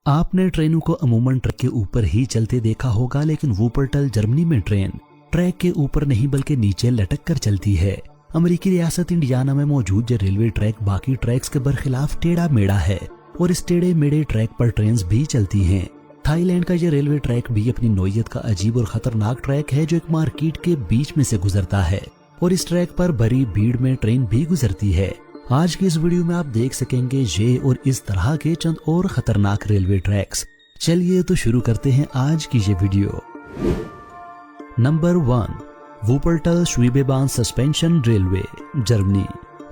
आपने ट्रेनों को अमूमन ट्रैक के ऊपर ही चलते देखा होगा, लेकिन वूपरटल जर्मनी में ट्रेन ट्रैक के ऊपर नहीं बल्कि नीचे लटक कर चलती है। अमेरिकी रियासत इंडियाना में मौजूद ये रेलवे ट्रैक बाकी ट्रैक्स के बरखिलाफ टेढ़ा मेढ़ा है और इस टेढ़े मेढ़े ट्रैक पर ट्रेन भी चलती हैं। थाईलैंड का ये रेलवे ट्रैक भी अपनी नोयत का अजीब और खतरनाक ट्रैक है जो एक मार्केट के बीच में से गुजरता है और इस ट्रैक पर बड़ी भीड़ में ट्रेन भी गुजरती है। आज की इस वीडियो में आप देख सकेंगे ये और इस तरह के चंद और खतरनाक रेलवे ट्रैक्स। चलिए तो शुरू करते हैं आज की ये video. Number 1, Wuppertal Schwebebahn suspension railway, Germany.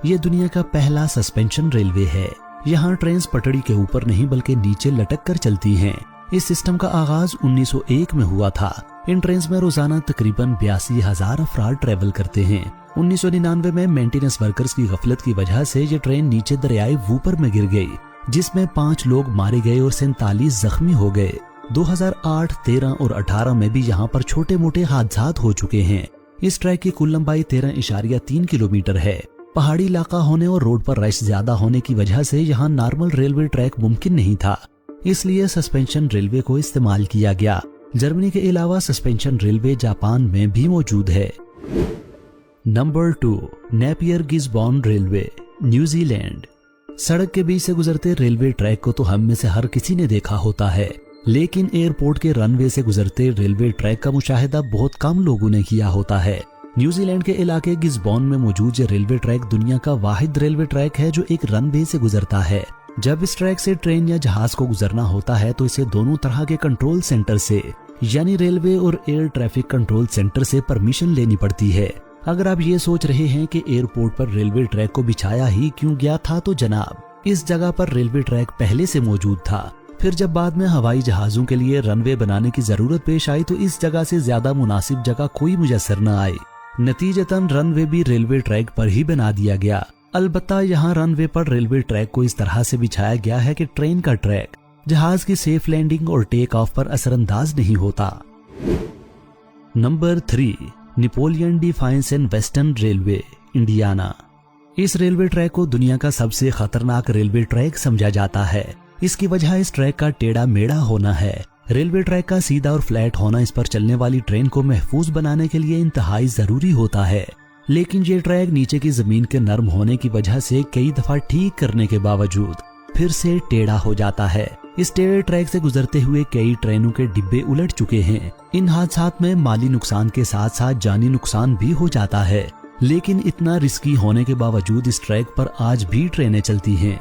ये दुनिया का पहला सस्पेंशन रेलवे है। यहाँ ट्रेन पटड़ी के ऊपर नहीं बल्कि नीचे लटक कर चलती हैं। इस सिस्टम का आगाज 1901 में हुआ था। इन ट्रेन में रोजाना तकरीबन 82,000 अफराद ट्रेवल करते हैं। 1999 में मेंटेनेंस वर्कर्स की गफलत की वजह से ये ट्रेन नीचे दरियाई वूपर में गिर गई, जिसमें 5 लोग मारे गए और 47 जख्मी हो गए। 2008, 13 और 18 में भी यहाँ पर छोटे मोटे हादसात हो चुके हैं। इस ट्रैक की कुल लंबाई 13.3 किलोमीटर है। पहाड़ी इलाका होने और रोड पर रश ज्यादा होने की वजह से यहाँ नॉर्मल रेलवे ट्रैक मुमकिन नहीं था, इसलिए सस्पेंशन रेलवे को इस्तेमाल किया गया। जर्मनी के अलावा सस्पेंशन रेलवे जापान में भी मौजूद है। Number 2, Napier Gisborne railway, New Zealand. सड़क के बीच से गुजरते रेलवे ट्रैक को तो हम में से हर किसी ने देखा होता है, लेकिन एयरपोर्ट के रनवे से गुजरते रेलवे ट्रैक का मुशाहिदा बहुत कम लोगों ने किया होता है। न्यूजीलैंड के इलाके गिसबॉर्न में मौजूद ये रेलवे ट्रैक दुनिया का वाहिद रेलवे ट्रैक है जो एक रनवे से गुजरता है। जब इस ट्रैक से ट्रेन या जहाज को गुजरना होता है तो इसे दोनों तरह के कंट्रोल सेंटर से यानी रेलवे और एयर ट्रैफिक कंट्रोल सेंटर से परमिशन लेनी पड़ती है। अगर आप ये सोच रहे हैं कि एयरपोर्ट पर रेलवे ट्रैक को बिछाया ही क्यों गया था, तो जनाब, इस जगह पर रेलवे ट्रैक पहले से मौजूद था। फिर जब बाद में हवाई जहाजों के लिए रनवे बनाने की जरूरत पेश आई तो इस जगह से ज्यादा मुनासिब जगह कोई मुयस्सर न आई। नतीजतन रनवे भी रेलवे ट्रैक पर ही बना दिया गया। अलबत्ता यहाँ रनवे पर रेलवे ट्रैक को इस तरह से बिछाया गया है कि ट्रेन का ट्रैक जहाज की सेफ लैंडिंग और टेक ऑफ पर असरअंदाज नहीं होता। Number 3, Napoleon defence and western railway, Indiana. इस रेलवे ट्रैक को दुनिया का सबसे खतरनाक रेलवे ट्रैक समझा जाता है। इसकी वजह इस ट्रैक का टेढ़ा मेढ़ा होना है। रेलवे ट्रैक का सीधा और फ्लैट होना इस पर चलने वाली ट्रेन को महफूज बनाने के लिए इंतहाई जरूरी होता है, लेकिन ये ट्रैक नीचे की जमीन के नरम होने की वजह से कई दफा ठीक करने के बावजूद फिर से टेढ़ा हो जाता है। इस टेढ़े ट्रैक से गुजरते हुए कई ट्रेनों के डिब्बे उलट चुके हैं। इन हादसात में माली नुकसान के साथ साथ जानी नुकसान भी हो जाता है, लेकिन इतना रिस्की होने के बावजूद इस ट्रैक पर आज भी ट्रेनें चलती हैं।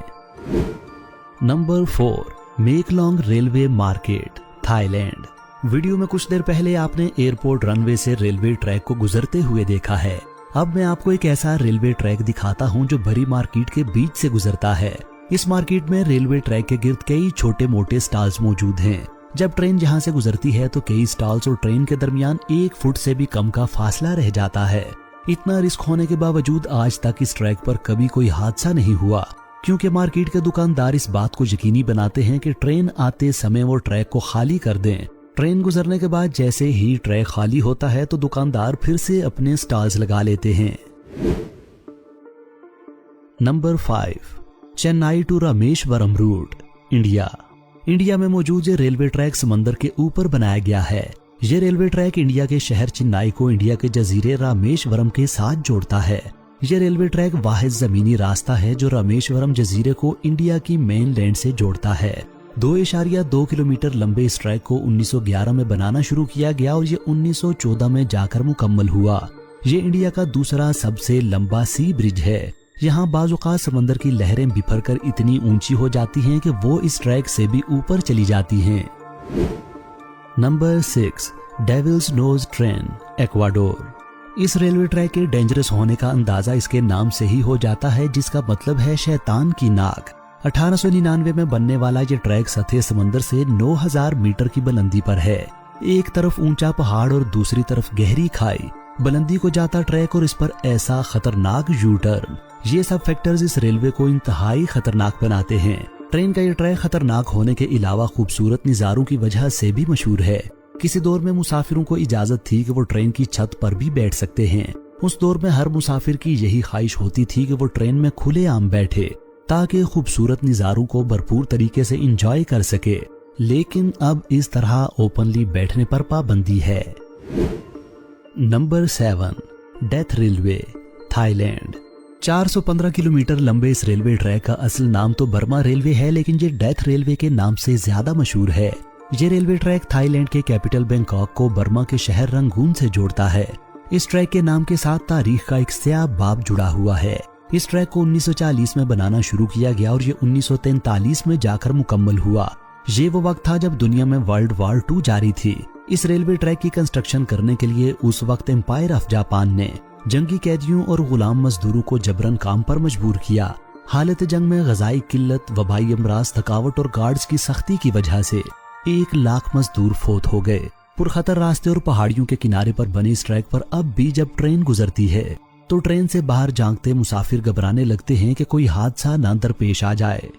Number 4, Maeklong railway market, Thailand. Video में कुछ देर पहले आपने एयरपोर्ट रनवे से रेलवे ट्रैक को गुजरते हुए देखा है। अब मैं आपको एक ऐसा रेलवे ट्रैक दिखाता हूं जो भरी मार्केट के बीच से गुजरता है। इस मार्केट में रेलवे ट्रैक के गिर्द कई छोटे मोटे स्टॉल्स मौजूद हैं। जब ट्रेन यहां से गुजरती है तो कई स्टॉल्स और ट्रेन के दरमियान 1 फुट से भी कम का फासला रह जाता है। इतना रिस्क होने के बावजूद आज तक इस ट्रैक पर कभी कोई हादसा नहीं हुआ, क्योंकि मार्केट के दुकानदार इस बात को यकीनी बनाते हैं कि ट्रेन आते समय वो ट्रैक को खाली कर दें। ट्रेन गुजरने के बाद जैसे ही ट्रैक खाली होता है तो दुकानदार फिर से अपने स्टॉल्स लगा लेते हैं। Number 5, Chennai to Rameswaram route, India. India में मौजूद ये रेलवे ट्रैक समंदर के ऊपर बनाया गया है। ये रेलवे ट्रैक इंडिया के शहर चेन्नई को इंडिया के जजीरे रामेश्वरम के साथ जोड़ता है। ये रेलवे ट्रैक वाहिद जमीनी रास्ता है जो रामेश्वरम जजीरे को इंडिया की मेन लैंड से जोड़ता है। 2.2 किलोमीटर लंबे इस ट्रैक को 1911 में बनाना शुरू किया गया और ये 1914 में जाकर मुकम्मल हुआ। ये इंडिया का दूसरा सबसे लंबा सी ब्रिज है। यहाँ बाज़-औक़ात समंदर की लहरें बिफर कर इतनी ऊंची हो जाती हैं कि वो इस ट्रैक से भी ऊपर चली जाती हैं। Number 6, devil's nose train, Ecuador. इस रेलवे ट्रैक के डेंजरस होने का अंदाजा इसके नाम से ही हो जाता है, जिसका मतलब है शैतान की नाक। 1899 में बनने वाला ये ट्रैक सतह समंदर से 9000 मीटर की बुलंदी पर है। एक तरफ ऊंचा पहाड़ और दूसरी तरफ गहरी खाई। बुलंदी को जाता ट्रैक और इस पर ऐसा खतरनाक यू टर्न, ये सब फैक्टर्स इस रेलवे को इंतहाई खतरनाक बनाते हैं। ट्रेन का ये ट्रैक खतरनाक होने के अलावा खूबसूरत नज़ारों की वजह से भी मशहूर है। किसी दौर में मुसाफिरों को इजाजत थी कि वो ट्रेन की छत पर भी बैठ सकते हैं। उस दौर में हर मुसाफिर की यही ख्वाहिश होती थी कि वो ट्रेन में खुले आम बैठे ताकि खूबसूरत नज़ारों को भरपूर तरीके से इंजॉय कर सके। लेकिन अब इस तरह ओपनली बैठने पर पाबंदी है। Number 7, death railway, Thailand. 415 kilometre लंबे इस रेलवे ट्रैक का असल नाम तो बर्मा रेलवे है, लेकिन ये डेथ रेलवे के नाम से ज्यादा मशहूर है। ये रेलवे ट्रैक थाईलैंड के कैपिटल बैंकॉक को बर्मा के शहर रंगून से जोड़ता है। इस ट्रैक के नाम के साथ तारीख का एक स्याह बाब जुड़ा हुआ है। इस ट्रैक को 1940 में बनाना शुरू किया गया और ये 1943 में जाकर मुकम्मल हुआ। ये वो वक्त था जब दुनिया में वर्ल्ड वॉर 2 जारी थी। इस रेलवे ट्रैक की कंस्ट्रक्शन करने के लिए उस वक्त एम्पायर ऑफ जापान ने जंगी कैदियों और गुलाम मजदूरों को जबरन काम पर मजबूर किया। हालत जंग में गजाई किल्लत, वबाई अमराज, थकावट और गार्ड्स की सख्ती की वजह से 1 लाख मजदूर फौत हो गए। पुरखतर रास्ते और पहाड़ियों के किनारे पर बनी इस ट्रैक पर अब भी जब ट्रेन गुजरती है तो ट्रेन से बाहर झांकते मुसाफिर घबराने लगते हैं कि कोई हादसा ना दरपेश आ जाए।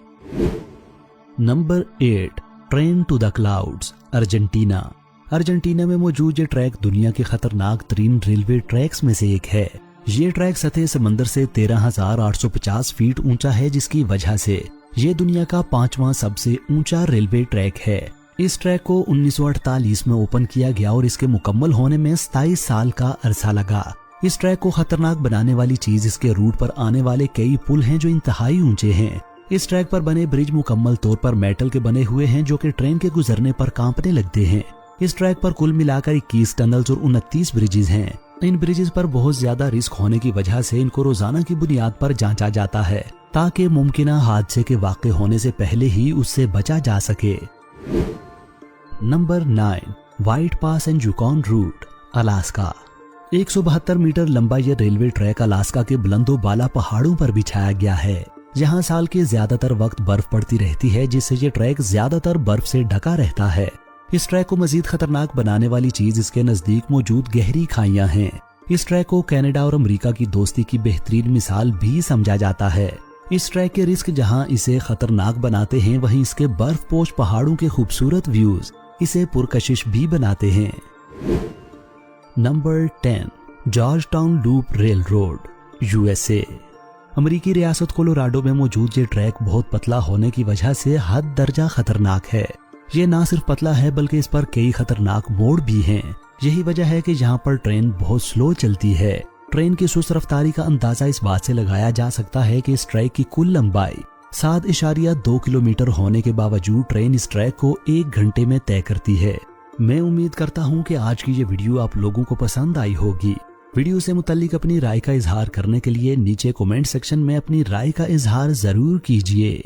Number 8, train to the clouds, Argentina. Argentina में मौजूद ये ट्रैक दुनिया के खतरनाक तरीन रेलवे ट्रैक्स में से एक है। ये ट्रैक सतह समंदर से 13,850 फीट ऊंचा है, जिसकी वजह से ये दुनिया का 5वां सबसे ऊंचा रेलवे ट्रैक है। इस ट्रैक को 1948 में ओपन किया गया और इसके मुकम्मल होने में 27 साल का अरसा लगा। इस ट्रैक को खतरनाक बनाने वाली चीज इसके रूट पर आने वाले कई पुल हैं जो इंतहाई ऊंचे हैं। इस ट्रैक पर बने ब्रिज मुकम्मल तौर पर मेटल के बने हुए हैं जो कि ट्रेन के गुजरने पर कांपने लगते हैं। इस ट्रैक पर कुल मिलाकर 21 टनल्स और 29 ब्रिजेस हैं। इन ब्रिजेस पर बहुत ज्यादा रिस्क होने की वजह से इनको रोजाना की बुनियाद पर जांचा जाता है ताकि मुमकिना हादसे के वाक़े होने से पहले ही उससे बचा जा सके। Number 9, white pass and Yukon route, Alaska. 172 metre लंबा यह रेलवे ट्रैक अलास्का के बुलंदो बाला पहाड़ों पर बिछाया गया है। यहाँ साल के ज्यादातर वक्त बर्फ पड़ती रहती है, जिससे ये ट्रैक ज्यादातर बर्फ से ढका रहता है। इस ट्रैक को मजीद खतरनाक बनाने वाली चीज इसके नजदीक मौजूद गहरी खाइयां हैं। इस ट्रैक को कनाडा और अमेरिका की दोस्ती की बेहतरीन मिसाल भी समझा जाता है। इस ट्रैक के रिस्क जहां इसे खतरनाक बनाते हैं, वहीं इसके बर्फपोश पहाड़ों के खूबसूरत व्यूज इसे पुरकशिश भी बनाते हैं। Number 10, George town loop rail road, USA. अमेरिकी रियासत कोलोराडो में मौजूद ये ट्रैक बहुत पतला होने की वजह से हद दर्जा खतरनाक है। ये ना सिर्फ पतला है बल्कि इस पर कई खतरनाक मोड़ भी हैं। यही वजह है कि यहाँ पर ट्रेन बहुत स्लो चलती है। ट्रेन की सुस्त रफ्तारी का अंदाजा इस बात से लगाया जा सकता है कि इस ट्रैक की कुल लंबाई 7.2 किलोमीटर होने के बावजूद ट्रेन इस ट्रैक को 1 घंटे में तय करती है। मैं उम्मीद करता हूँ कि आज की ये वीडियो आप लोगों को पसंद आई होगी। वीडियो से मुताल्लिक अपनी राय का इजहार करने के लिए नीचे कमेंट सेक्शन में अपनी राय का इजहार जरूर कीजिए।